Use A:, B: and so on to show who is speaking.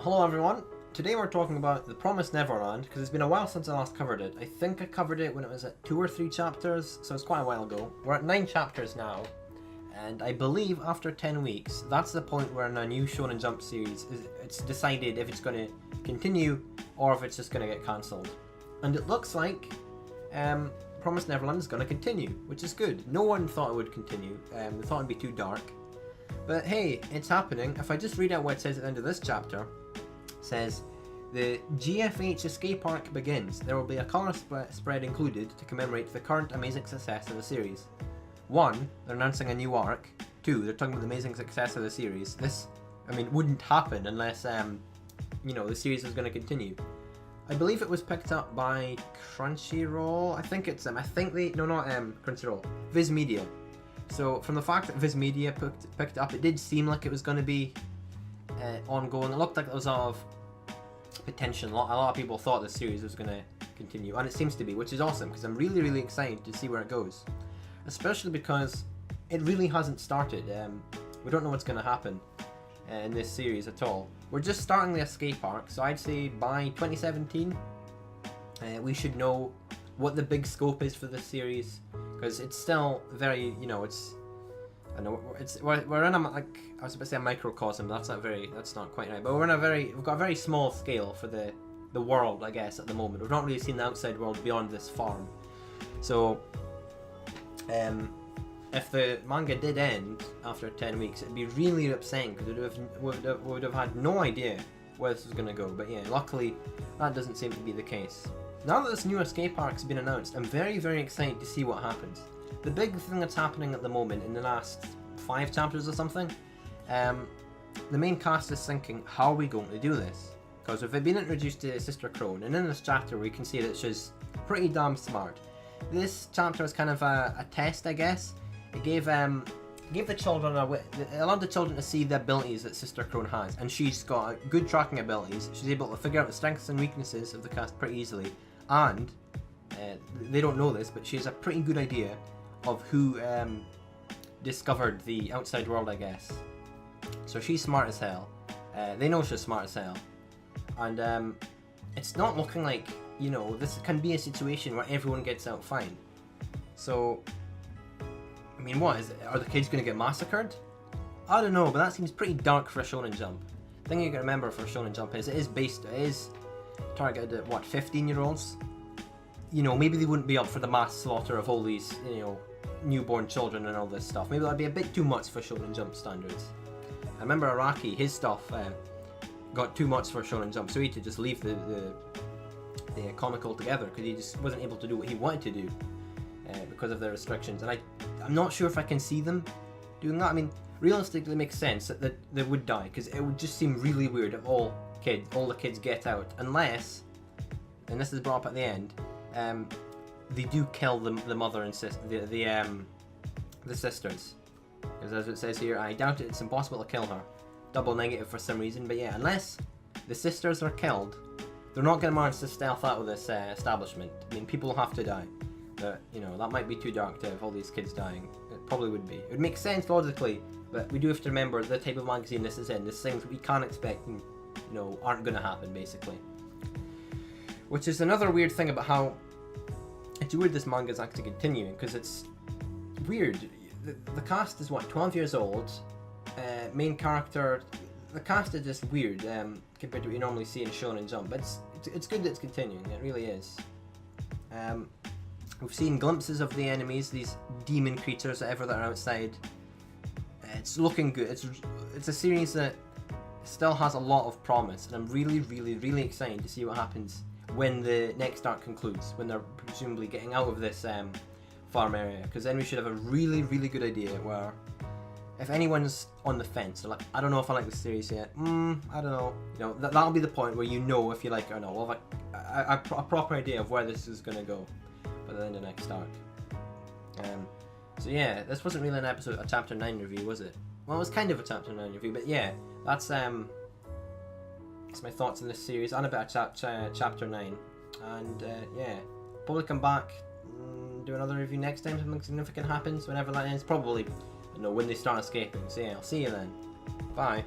A: Hello everyone, today we're talking about The Promised Neverland, because it's been a while since I last covered it. I think I covered it when it was at 2 or 3 chapters, so it's quite a while ago. We're at 9 chapters now, and I believe after 10 weeks, that's the point where in a new Shonen Jump series, it's decided if it's going to continue or if it's just going to get cancelled. And it looks like Promised Neverland is going to continue, which is good. No one thought it would continue, they thought it would be too dark. But hey, it's happening. If I just read out what it says at the end of this chapter, it says, the GFH escape arc begins. There will be a colour spread included to commemorate the current amazing success of the series. 1, they're announcing a new arc. 2, they're talking about the amazing success of the series. This, wouldn't happen unless, the series is going to continue. I believe it was picked up by Crunchyroll. I think it's, Crunchyroll. Viz Media. So from the fact that Viz Media picked it up, it did seem like it was going to be ongoing. It looked like there was a lot of potential. A lot of people thought the series was going to continue, and it seems to be, which is awesome because I'm really, really excited to see where it goes. Especially because it really hasn't started. We don't know what's going to happen in this series at all. We're just starting the escape arc, so I'd say by 2017 we should know what the big scope is for this series, because it's still very, we're in a, I was about to say a microcosm, that's not quite right, but we've got a very small scale for the world, I guess, at the moment. We've not really seen the outside world beyond this farm. So if the manga did end after 10 weeks, it'd be really upsetting because we would have had no idea where this was going to go. But yeah, luckily that doesn't seem to be the case. Now that this new escape arc has been announced, I'm very, very excited to see what happens. The big thing that's happening at the moment in the last 5 chapters or something, the main cast is thinking, how are we going to do this? Because we've been introduced to Sister Crone, and in this chapter we can see that she's pretty damn smart. This chapter is kind of a test, I guess. It gave the children it allowed the children to see the abilities that Sister Crone has, and she's got good tracking abilities. She's able to figure out the strengths and weaknesses of the cast pretty easily, and they don't know this, but she has a pretty good idea of who discovered the outside world, I guess. So she's smart as hell. They know she's smart as hell, and it's not looking like, this can be a situation where everyone gets out fine. So are the kids going to get massacred? I don't know, but that seems pretty dark for a Shonen Jump. The thing you can remember for Shonen Jump is it is targeted at, 15-year-olds? Maybe they wouldn't be up for the mass slaughter of all these, newborn children and all this stuff. Maybe that'd be a bit too much for Shonen Jump standards. I remember Araki, his stuff got too much for Shonen Jump, so he had to just leave the comic altogether because he just wasn't able to do what he wanted to do because of the restrictions. And I'm not sure if I can see them doing that. Realistically, it makes sense that they would die, because it would just seem really weird if all the kids get out, unless, and this is brought up at the end, they do kill the mother and the sisters. Because as it says here, I doubt it's impossible to kill her. Double negative for some reason, but yeah, unless the sisters are killed, they're not going to manage to stealth out of this establishment. People have to die. But, that might be too dark to have all these kids dying. It probably would be. It would make sense logically, but we do have to remember the type of magazine this is in. There's things we can't expect and, aren't going to happen, basically. Which is another weird thing about how it's weird this manga is actually continuing, because it's weird. The cast is 12 years old. Main character, the cast is just weird compared to what you normally see in Shonen Jump. But it's good that it's continuing. It really is. We've seen glimpses of the enemies, these demon creatures, whatever, that are outside. It's looking good. It's a series that still has a lot of promise, and I'm really, really, really excited to see what happens when the next arc concludes, when they're presumably getting out of this farm area, because then we should have a really, really good idea where, if anyone's on the fence, they're like, I don't know if I like this series yet, I don't know, that'll be the point where if you like it or not. We'll have a proper idea of where this is going to go by the end of the next arc. So yeah, this wasn't really a chapter 9 review, was it? Well, it was kind of a chapter 9 review, but yeah, that's my thoughts on this series and about chapter 9. And yeah, probably come back and do another review next time something significant happens, whenever that ends. Probably, when they start escaping. So yeah, I'll see you then. Bye.